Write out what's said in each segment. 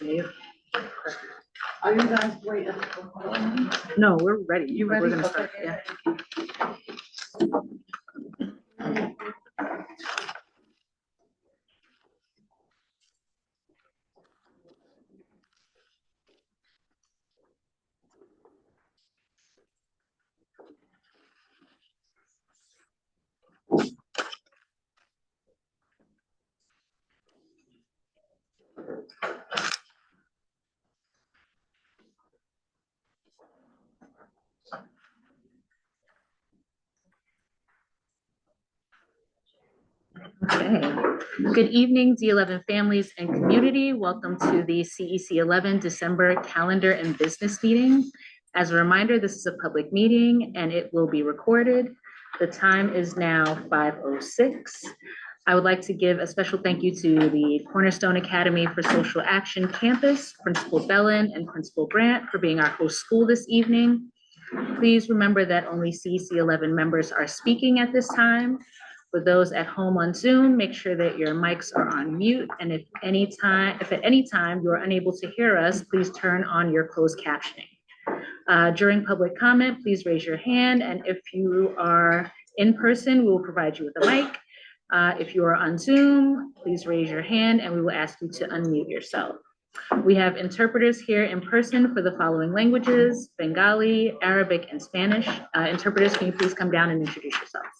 mute. Are you guys waiting? No, we're ready. You We're ready? gonna start, Okay. yeah. Okay. Good evening, D11 families and community. Welcome to the CEC 11 December calendar and business meeting. As a reminder, this is a public meeting and it will be recorded. The time is now 5:06. I would like to give a special thank you to the Cornerstone Academy for Social Action Campus, Principal Bellin and Principal Brandt for being our host school this evening. Please remember that only CEC 11 members are speaking at this time. For those at home on Zoom, make sure that your mics are on mute. And if at any time you are unable to hear us, please turn on your closed captioning. During public comment, please raise your hand. And if you are in person, we will provide you with a mic. If you are on Zoom, please raise your hand and we will ask you to unmute yourself. We have interpreters here in person for the following languages: Bengali, Arabic, and Spanish. Interpreters, can you please come down and introduce yourselves?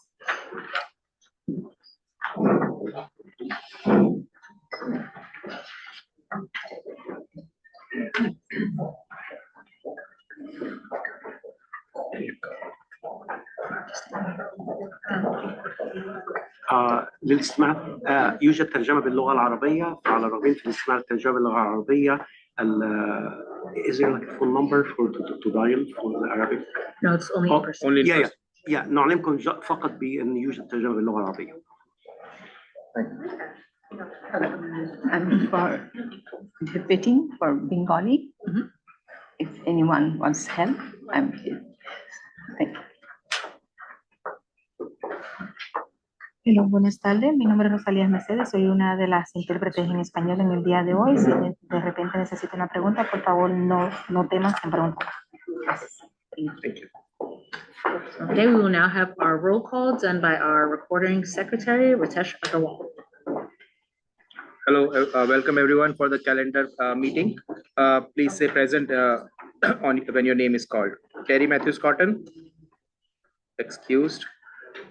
للاستماع يوجد ترجمة باللغة العربية، فعلى الرغبين في الاستماع للترجمة باللغة العربية. Is there like a phone number to dial for the Arabic? No, it's only in person. Only in Yeah, person. yeah. نعلمكم فقط بأن يوجد ترجمة باللغة العربية. I'm for interpreting for Bengali. If anyone wants help, I'm here. Thank you. Hello, buenas tardes. Mi nombre es Rosalía Mercedes. Soy una de las intérpretes en español en el día de hoy. Si de repente necesita una pregunta, por favor, no temas en preguntar. Gracias. Thank you. Okay, we will now have our roll call done by our recording secretary, Ritesh Agarwal. Hello, welcome everyone for the calendar meeting. Please say present when your name is called. Terry Matthews Cotton, excused.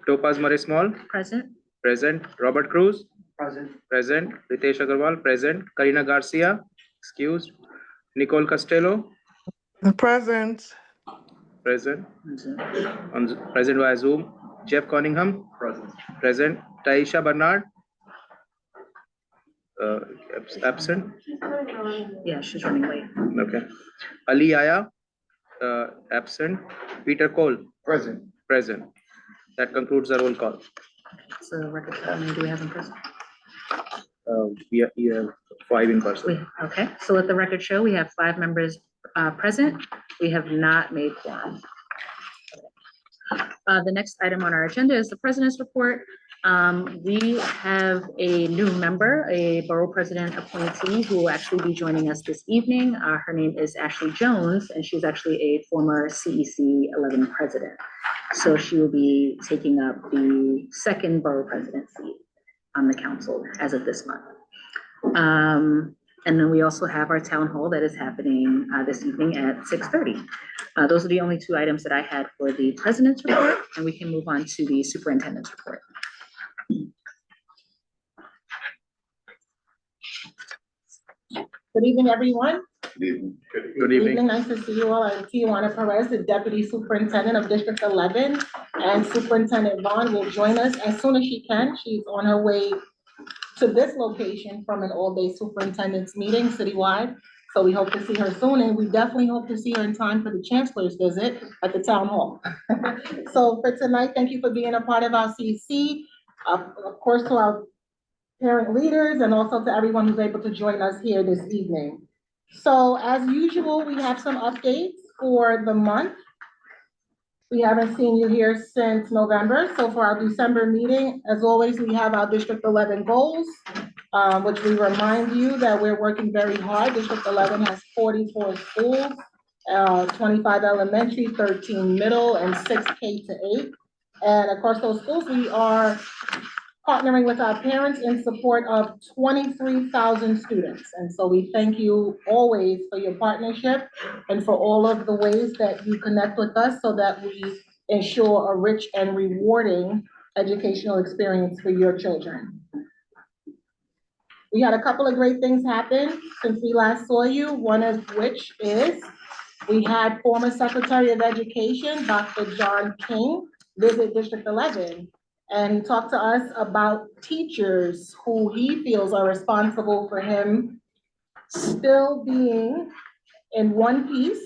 Topaz Murray Small, Present. present. Robert Cruz, Present. present. Ritesh Agarwal, present. Karina Garcia, excused. Nicole Costello, Present. present. Present via Zoom. Jeff Cunningham, present. Taisha Bernard, absent. Yeah, she's running late. Okay. Ali Aya, absent. Peter Cole, Present. present. That concludes the roll call. So record, how many do we have in person? We have 5 in person. Okay, so let the record show we have 5 members present. We have not made quorum. The next item on our agenda is the president's report. We have a new member, a borough president appointee who will actually be joining us this evening. Her name is Ashley Jones, and she's actually a former CEC 11 president. So she will be taking up the second borough president seat on the council as of this month. And then we also have our town hall that is happening this evening at 6:30. Those are the only 2 items that I had for the president's report, and we can move on to the superintendent's report. Good evening, everyone. Good evening. Nice to see you all. I'm Tijuana Perez, the Deputy Superintendent of District 11, and Superintendent Vaughn will join us as soon as she can. She's on her way to this location from an all-day superintendent's meeting citywide. So we hope to see her soon, and we definitely hope to see her in time for the Chancellor's visit at the Town Hall. So for tonight, thank you for being a part of our CEC. Of course, to our parent leaders and also to everyone who's able to join us here this evening. So as usual, we have some updates for the month. We haven't seen you here since November. So for our December meeting, as always, we have our District 11 goals, which we remind you that we're working very hard. District 11 has 44 schools, 25 elementary, 13 middle, and 6 K to 8. And across those schools, we are partnering with our parents in support of 23,000 students. And so we thank you always for your partnership and for all of the ways that you connect with us so that we ensure a rich and rewarding educational experience for your children. We had a couple of great things happen since we last saw you, one of which is we had former Secretary of Education, Dr. John King, visit District 11. And he talked to us about teachers who he feels are responsible for him still being in one piece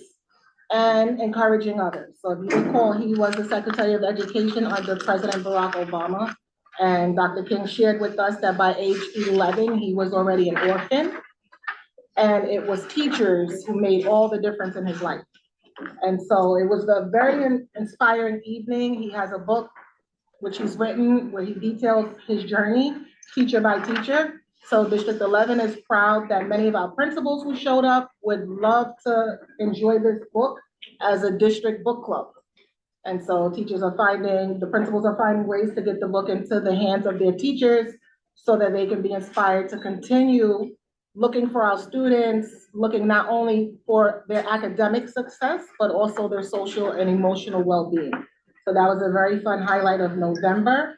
and encouraging others. So if you recall, he was the Secretary of Education under President Barack Obama. And Dr. King shared with us that by age 11, he was already an orphan. And it was teachers who made all the difference in his life. And so it was a very inspiring evening. He has a book which he's written, where he details his journey, teacher by teacher. So District 11 is proud that many of our principals who showed up would love to enjoy this book as a district book club. And so the principals are finding ways to get the book into the hands of their teachers so that they can be inspired to continue looking for our students, looking not only for their academic success, but also their social and emotional well-being. So that was a very fun highlight of November.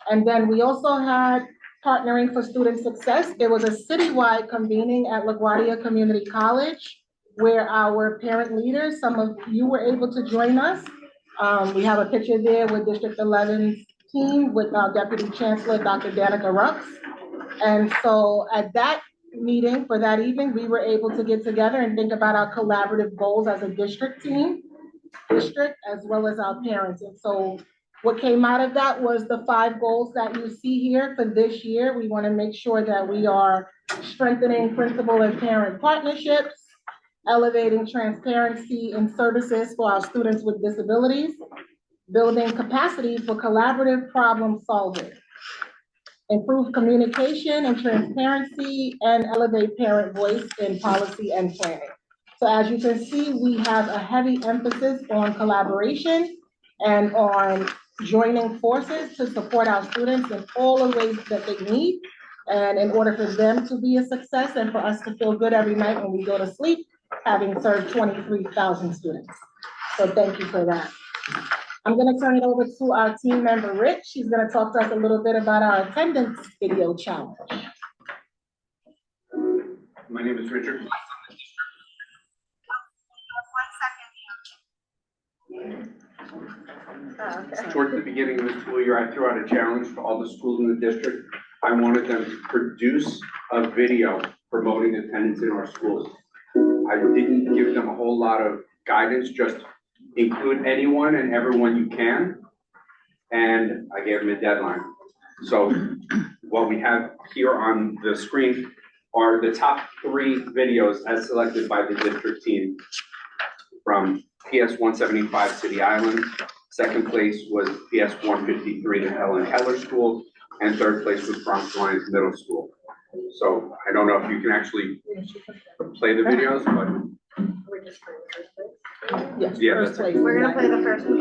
And then we also had Partnering for Student Success. There was a citywide convening at LaGuardia Community College where our parent leaders, some of you were able to join us. We have a picture there with District 11's team with our Deputy Chancellor, Dr. Danica Rux. And so at that meeting for that evening, we were able to get together and think about our collaborative goals as a district team. District as well as our parents. And so what came out of that was the 5 goals that you see here for this year. We want to make sure that we are strengthening principal and parent partnerships, elevating transparency in services for our students with disabilities, building capacity for collaborative problem solving, improve communication and transparency, and elevate parent voice in policy and planning. So as you can see, we have a heavy emphasis on collaboration and on joining forces to support our students in all the ways that they need. And in order for them to be a success and for us to feel good every night when we go to sleep, having served 23,000 students. So thank you for that. I'm gonna turn it over to our team member, Rich. She's gonna talk to us a little bit about our attendance video challenge. My name is Richard. Towards the beginning of the school year, I threw out a challenge for all the schools in the district. I wanted them to produce a video promoting attendance in our schools. I didn't give them a whole lot of guidance, just include anyone and everyone you can. And I gave them a deadline. So what we have here on the screen are the top 3 videos as selected by the district team from PS 175 City Island. Second place was PS 153 to Helen Keller School, and third place was Bronx Lions Middle School. So I don't know if you can actually play the videos, but Yes, yeah, first that's place. We're gonna play the first one.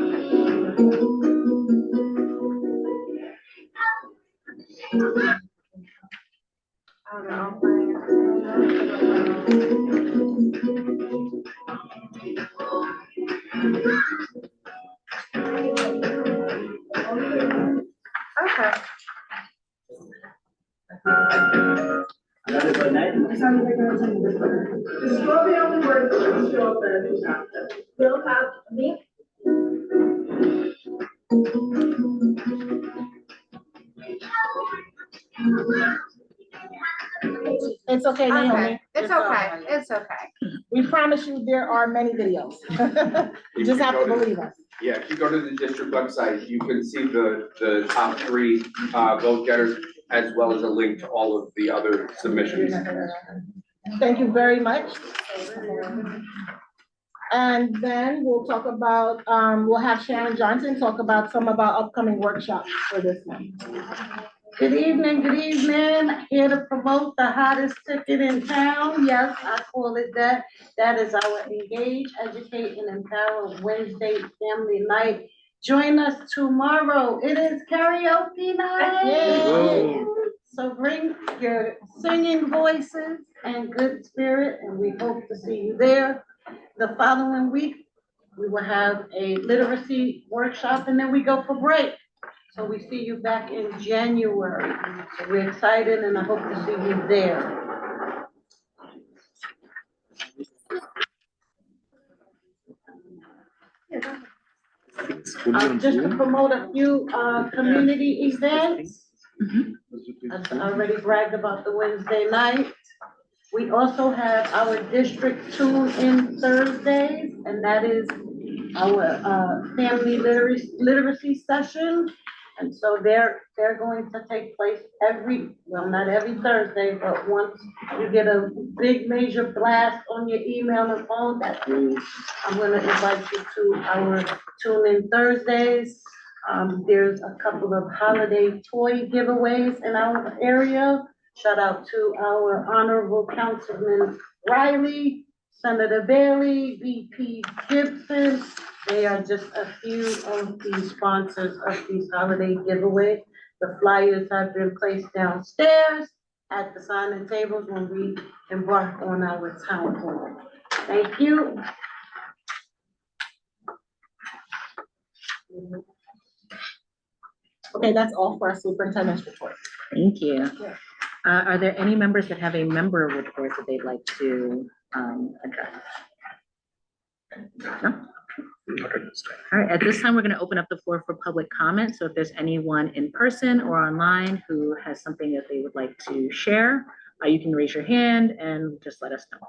I don't know. Okay. Scroll down the words that show up there. We'll have me. It's okay, Naomi. Okay, it's okay, it's okay. We promise you there are many videos. You just have to believe us. yeah, if you go to the district website, you can see the top 3 vote getters, as well as a link to all of the other submissions. Thank you very much. And then we'll talk about, we'll have Sharon Johnson talk about some of our upcoming workshops for this month. Good evening, here to promote the hottest ticket in town. Yes, I call it that. That is our Engage, Educate, and Empower Wednesday Family Night. Join us tomorrow. It is karaoke night. Whoa. So bring your singing voices and good spirit, and we hope to see you there. The following week, we will have a literacy workshop, and then we go for break. So we see you back in January. So we're excited, and I hope to see you there. Just to promote a few community events. I've already bragged about the Wednesday night. We also have our District Tune-In Thursdays, and that is our family literacy session. And so they're going to take place not every Thursday, but once you get a big major blast on your email and phone, that means I'm gonna invite you to our Tune-In Thursdays. There's a couple of holiday toy giveaways in our area. Shout out to our Honorable Councilman Riley, Senator Bailey, VP Gibson. They are just a few of the sponsors of these holiday giveaways. The flyers have been placed downstairs at the sign-in tables when we embark on our town hall. Thank you. Okay, that's all for our superintendent's report. Thank you. Are there any members that have a member report that they'd like to address? No? All right, at this time, we're going to open up the floor for public comment. So if there's anyone in person or online who has something that they would like to share, you can raise your hand and just let us know.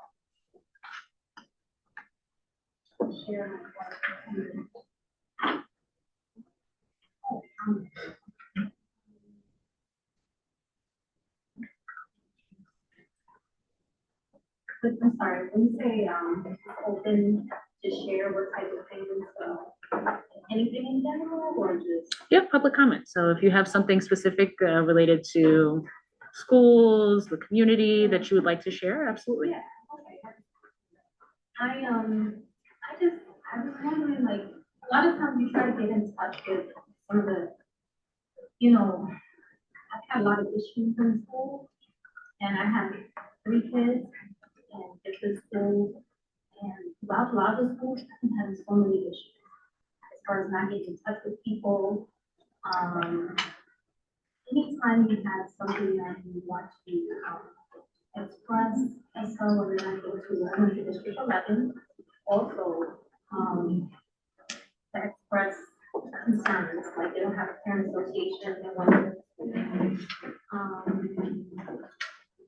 I'm sorry, when you say open to share, what type of things, anything in general or just? Yeah, public comment. So if you have something specific related to schools, the community that you would like to share, absolutely. Yeah, okay. I was wondering, like, a lot of times we try to get in touch with some of the, I've had a lot of issues in school, and I have 3 kids, and different schools, and throughout a lot of the schools, I'm having so many issues as far as not getting in touch with people. Anytime you have something that you want to express, and so when I go to District 11, also to express concerns, like they don't have a parent association, they want to,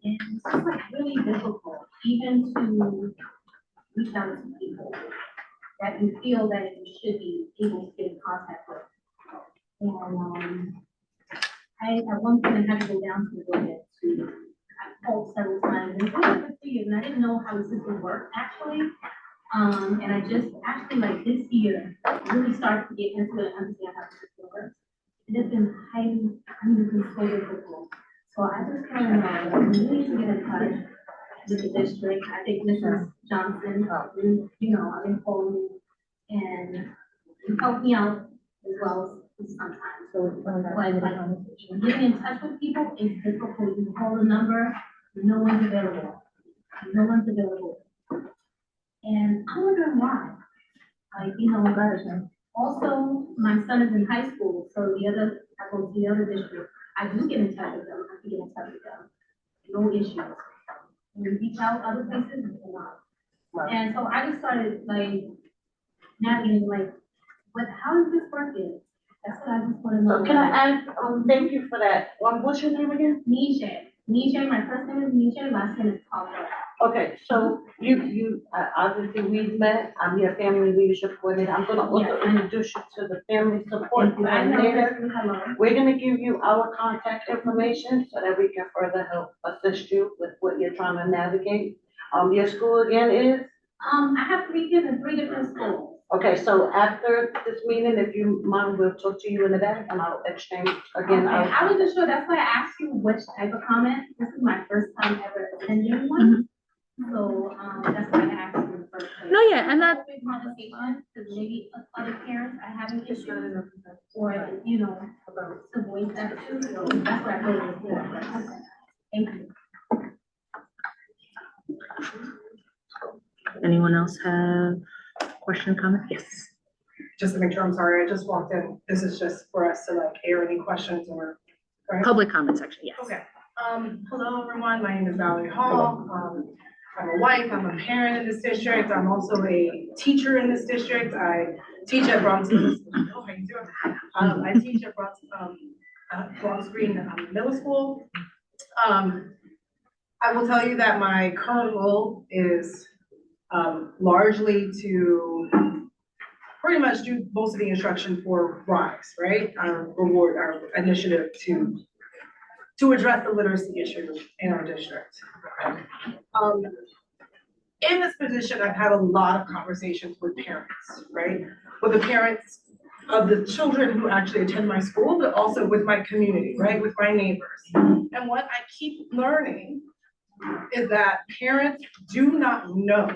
and it's just like really difficult, even to reach out to people that you feel that you should be able to get in contact with. And I at one point had to go down to the building I called several times and I didn't know how the system worked actually. And I just actually like this year really started to get into it and understand how the system works. It has been it's been so difficult. So I just kind of we need to get in touch with the district. I think Mrs. Johnson, I've been calling and you help me out as well sometimes. So getting in touch with people is difficult. You call the number, no one's available. No one's available. And I'm wondering why. Also, my son is in high school, so I go to the other district. I do get in touch with them. I can get in touch with them. No issues. When we reach out other places, it's a lot. And so I just started navigating how does this work? That's what I just want to know. So can I ask, thank you for that. What's your name again? Nisha. Nisha, my first name is Nisha, last name is Palmer. Okay, so you obviously we've met. I'm your family leadership coordinator. I'm gonna also introduce you to the family support coordinator. We're gonna give you our contact information so that we can further help assist you with what you're trying to navigate. Your school again is? I have 3 kids in 3 different schools. Okay, so after this meeting, if you mind, we'll talk to you in the back and I'll exchange again. Okay, I wasn't sure, that's why I asked you which type of comment. This is my first time ever attending one. So, that's why I asked you in the first place. No, yeah, and that- Open conversation, because maybe other parents are having issues, or, you know, to voice that too, so that's what I really was doing. Thank you. Anyone else have question, comment? Yes. Just to make sure, I'm sorry, I just walked in. This is just for us to like air any questions or, right? Public comment section, yes. Okay. Hello, everyone. My name is Valerie Hall. I'm a wife, I'm a parent in this district. I'm also a teacher in this district. I teach at Bronx. Oh, how you doing? I teach at Bronx Green Middle School. I will tell you that my current role is largely to pretty much do most of the instruction for RISE, right? Our initiative to address the literacy issue in our district. In this position, I've had a lot of conversations with parents, right? With the parents of the children who actually attend my school, but also with my community, right? With my neighbors. And what I keep learning is that parents do not know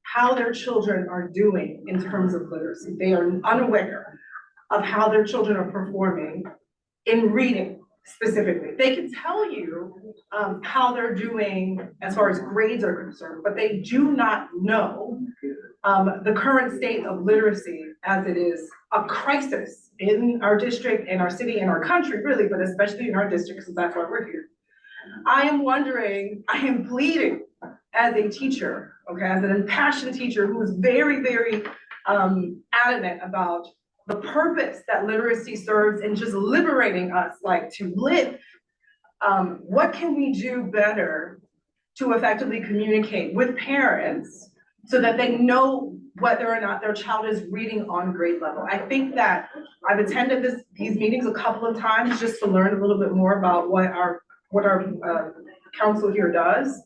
how their children are doing in terms of literacy. They are unaware of how their children are performing in reading specifically. They can tell you how they're doing as far as grades are concerned, but they do not know the current state of literacy as it is a crisis in our district, in our city, in our country, really, but especially in our district, because that's why we're here. I am wondering, I am pleading as a teacher, okay, as an impassioned teacher who is very, very adamant about the purpose that literacy serves in just liberating us, like to live. What can we do better to effectively communicate with parents so that they know whether or not their child is reading on grade level? I think that I've attended these meetings a couple of times just to learn a little bit more about what our council here does.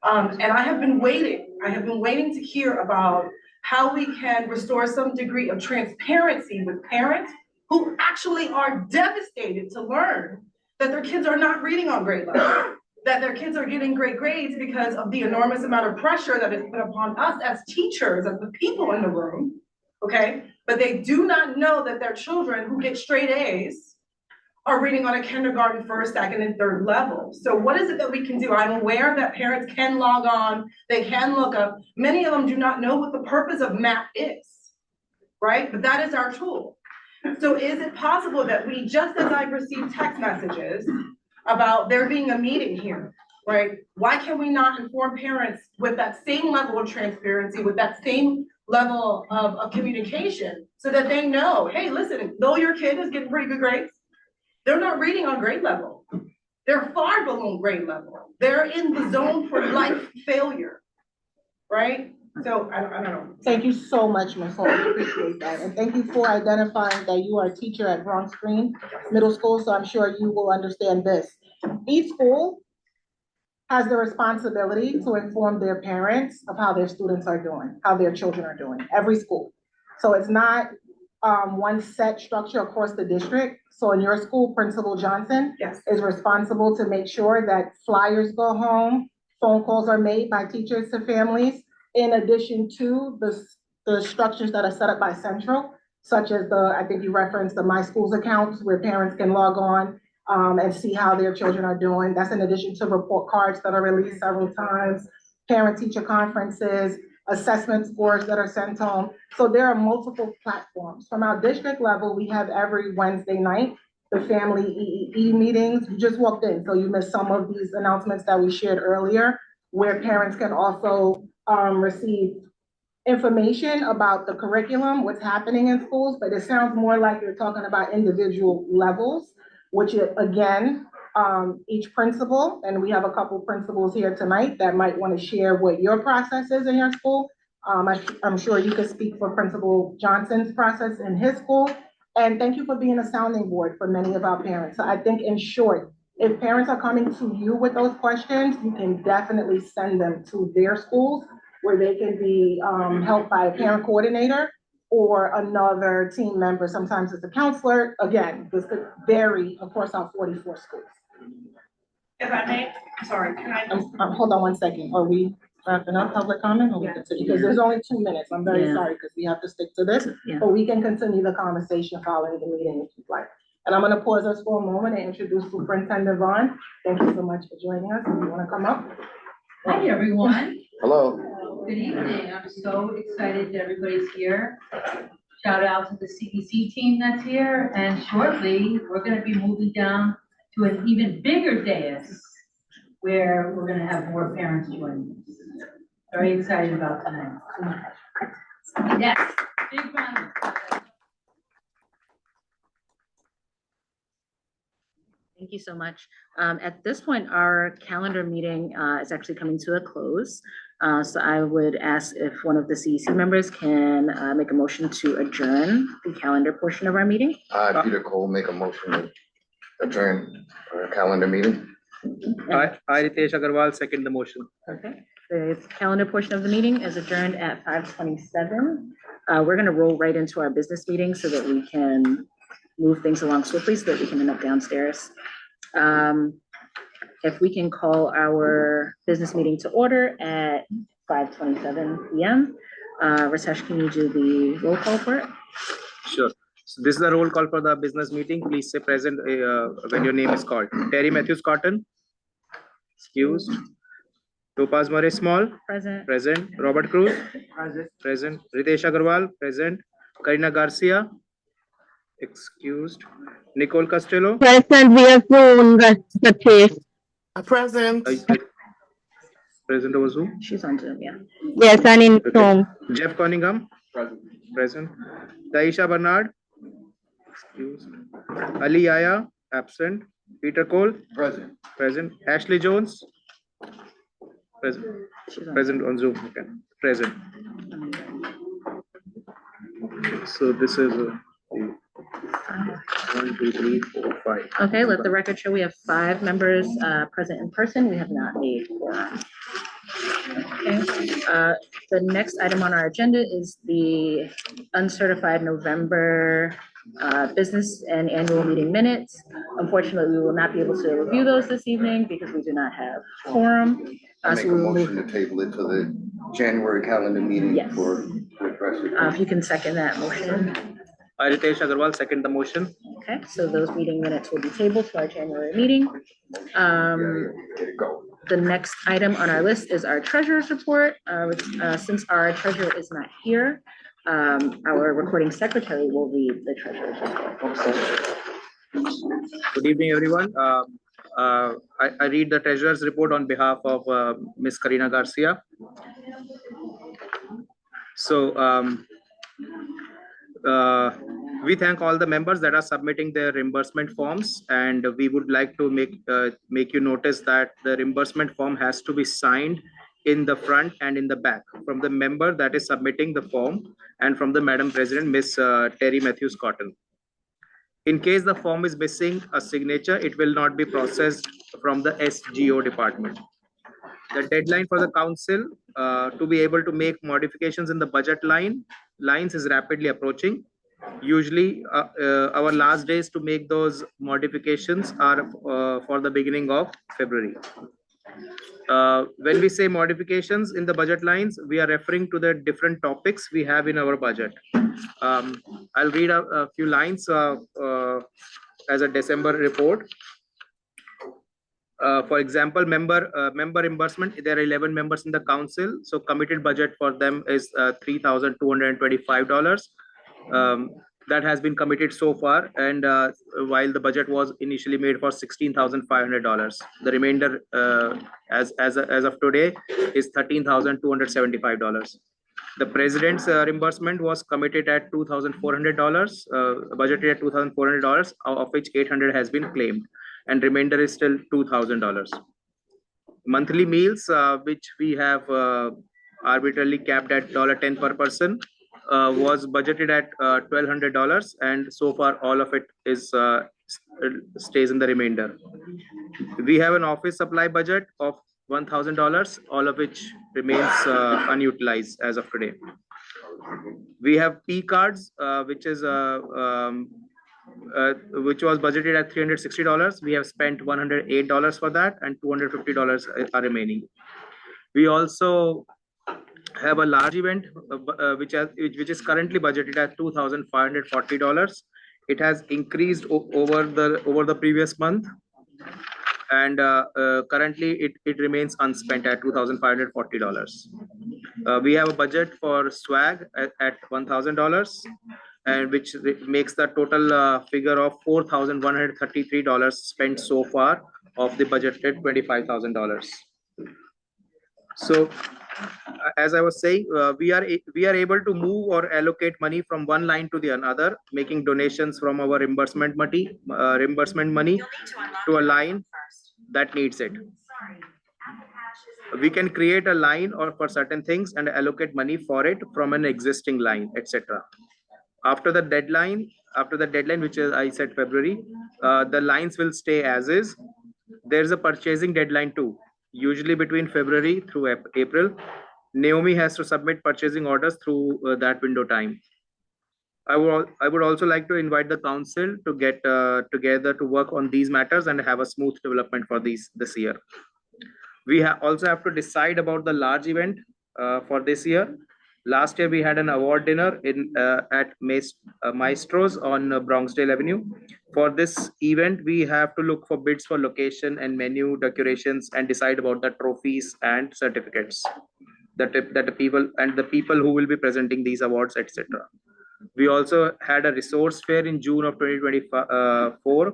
And I have been waiting to hear about how we can restore some degree of transparency with parents who actually are devastated to learn that their kids are not reading on grade level, that their kids are getting great grades because of the enormous amount of pressure that is put upon us as teachers, as the people in the room, okay? But they do not know that their children who get straight A's are reading on a kindergarten, first, second, and third level. So what is it that we can do? I'm aware that parents can log on, they can look up. Many of them do not know what the purpose of MAP is, right? But that is our tool. So is it possible that we, just as I received text messages about there being a meeting here, right? Why can we not inform parents with that same level of transparency, with that same level of communication, so that they know, hey, listen, though your kid is getting pretty good grades, they're not reading on grade level. They're far below grade level. They're in the zone for life failure, right? So I don't know. Thank you so much, Ms. Hall. I appreciate that. And thank you for identifying that you are a teacher at Bronx Green Middle School, so I'm sure you will understand this. Each school has the responsibility to inform their parents of how their students are doing, how their children are doing, every school. So it's not one set structure across the district. So in your school, Principal Johnson is responsible to make sure that flyers go home, phone calls are made by teachers to families, in addition to the structures that are set up by Central, such as I think you referenced the My Schools accounts where parents can log on and see how their children are doing. That's in addition to report cards that are released several times, parent-teacher conferences, assessment scores that are sent home. So there are multiple platforms. From our district level, we have every Wednesday night, the family EEE meetings. You just walked in, so you missed some of these announcements that we shared earlier, where parents can also receive information about the curriculum, what's happening in schools, but it sounds more like you're talking about individual levels, which again, each principal, and we have a couple principals here tonight that might want to share what your process is in your school. I'm sure you could speak for Principal Johnson's process in his school. And thank you for being a sounding board for many of our parents. So I think in short, if parents are coming to you with those questions, you can definitely send them to their schools where they can be, helped by a parent coordinator or another team member. Sometimes it's a counselor. Again, this could vary across our 44 schools. If I may, sorry, can I? Hold on one second. Are we wrapping up public comment? Or we continue? Because there's only 2 minutes. I'm very Yeah. sorry because we have to stick to this. Yeah. But we can continue the conversation following the meeting if you'd like. And I'm gonna pause us for a moment and introduce Superintendent Vaughn. Thank you so much for joining us. If you wanna come up. Hi, everyone. Hello. Good evening. I'm so excited that everybody's here. Shout out to the CEC team that's here. And shortly, we're gonna be moving down to an even bigger dais where we're gonna have more parents joining us. Very excited about tonight. Yes, big round of applause. Thank you so much. At this point, our calendar meeting is actually coming to a close. So I would ask if one of the CEC members can make a motion to adjourn the calendar portion of our meeting. I, Peter Cole, make a motion to adjourn our calendar meeting. I, Ritesh Agarwal, second the motion. Okay, the calendar portion of the meeting is adjourned at 5:27. We're gonna roll right into our business meeting so that we can move things along swiftly so that we can end up downstairs. If we can call our business meeting to order at 5:27 PM. Ritesh, can you do the roll call for it? Sure. So this is the roll call for the business meeting. Please say present when your name is called. Terry Matthews Cotton. Excused. Topaz Murray Small. Present. Present. Robert Cruz. Present. Ritesh Agarwal. Present. Karina Garcia. Excused. Nicole Costello. Present via phone, Ritesh. Present. Present over Zoom. She's on Zoom, yeah. Yes, and in Zoom. Jeff Cunningham. Present. Present. Taisha Bernard. Excused. Ali Aya. Absent. Peter Cole. Present. Present. Ashley Jones. Present. She's on. Present on Zoom. Okay. Present. So this is 1, 2, 3, 4, 5. Okay, let the record show we have 5 members present in person. We have not made quorum. Okay, the next item on our agenda is the uncertified November business and annual meeting minutes. Unfortunately, we will not be able to review those this evening because we do not have quorum. I So make a we will motion move, to table it to the January calendar meeting Yes. for address it. if you can second that motion. Ritesh Agarwal, second the motion. Okay, so those meeting minutes will be tabled to our January meeting. Get it go. The next item on our list is our treasurer's report. Since our treasurer is not here, our recording secretary will read the treasurer's report. Good evening, everyone. I read the treasurer's report on behalf of Ms. Karina Garcia. So we thank all the members that are submitting their reimbursement forms, and we would like to make you notice that the reimbursement form has to be signed in the front and in the back from the member that is submitting the form and from the Madam President, Ms. Terry Matthews Cotton. In case the form is missing a signature, it will not be processed from the SGO department. The deadline for the council to be able to make modifications in the budget lines is rapidly approaching. Usually, our last days to make those modifications are for the beginning of February. When we say modifications in the budget lines, we are referring to the different topics we have in our budget. I'll read a few lines as a December report. For example, member reimbursement, there are 11 members in the council, so committed budget for them is $3,225. That has been committed so far, and while the budget was initially made for $16,500, the remainder as of today is $13,275. The president's reimbursement was committed at $2,400, budgeted at $2,400, of which $800 has been claimed, and remainder is still $2,000. Monthly meals, which we have arbitrarily capped at $10 per person, was budgeted at $1,200, and so far all of it is stays in the remainder. We have an office supply budget of $1,000, all of which remains unutilized as of today. We have P cards, which was budgeted at $360. We have spent $108 for that, and $250 are remaining. We also have a large event, which is currently budgeted at $2,540. It has increased over the previous month, and currently it remains unspent at $2,540. We have a budget for swag at $1,000, and which makes the total figure of $4,133 spent so far of the budgeted $25,000. So, as I was saying, we are able to move or allocate money from one line to the another, making donations from our reimbursement money to a line that needs it. We can create a line or for certain things and allocate money for it from an existing line, etc. After the deadline, which is I said February, the lines will stay as is. There's a purchasing deadline too, usually between February through April. Naomi has to submit purchasing orders through that window time. I would also like to invite the council to get together to work on these matters and have a smooth development for this year. We also have to decide about the large event for this year. Last year we had an award dinner at Maestro's on Bronxdale Avenue. For this event, we have to look for bids for location and menu decorations and decide about the trophies and certificates that the people who will be presenting these awards, etc. We also had a resource fair in June of 2024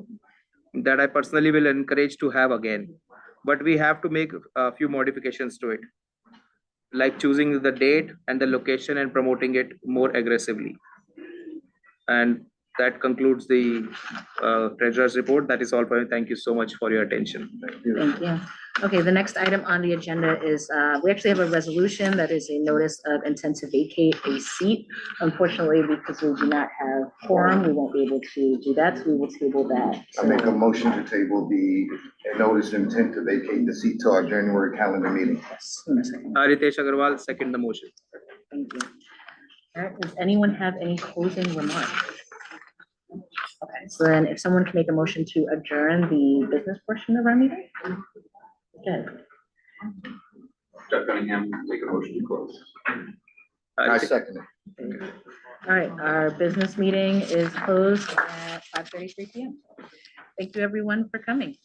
that I personally will encourage to have again. But we have to make a few modifications to it, like choosing the date and the location and promoting it more aggressively. And that concludes the treasurer's report. That is all for me. Thank you so much for your attention. Thank you. Okay, the next item on the agenda is, we actually have a resolution that is a notice of intent to vacate a seat. Unfortunately, because we do not have quorum, we won't be able to do that, so we will table that. I make a motion to table the notice of intent to vacate the seat to our January calendar meeting. Ritesh Agarwal, second the motion. Thank you. All right, does anyone have any closing remarks? Okay, so then if someone can make a motion to adjourn the business portion of our meeting? Good. Jeff Cunningham, make a motion to close. I second it. All right, our business meeting is closed at 5:33 p.m. Thank you, everyone, for coming.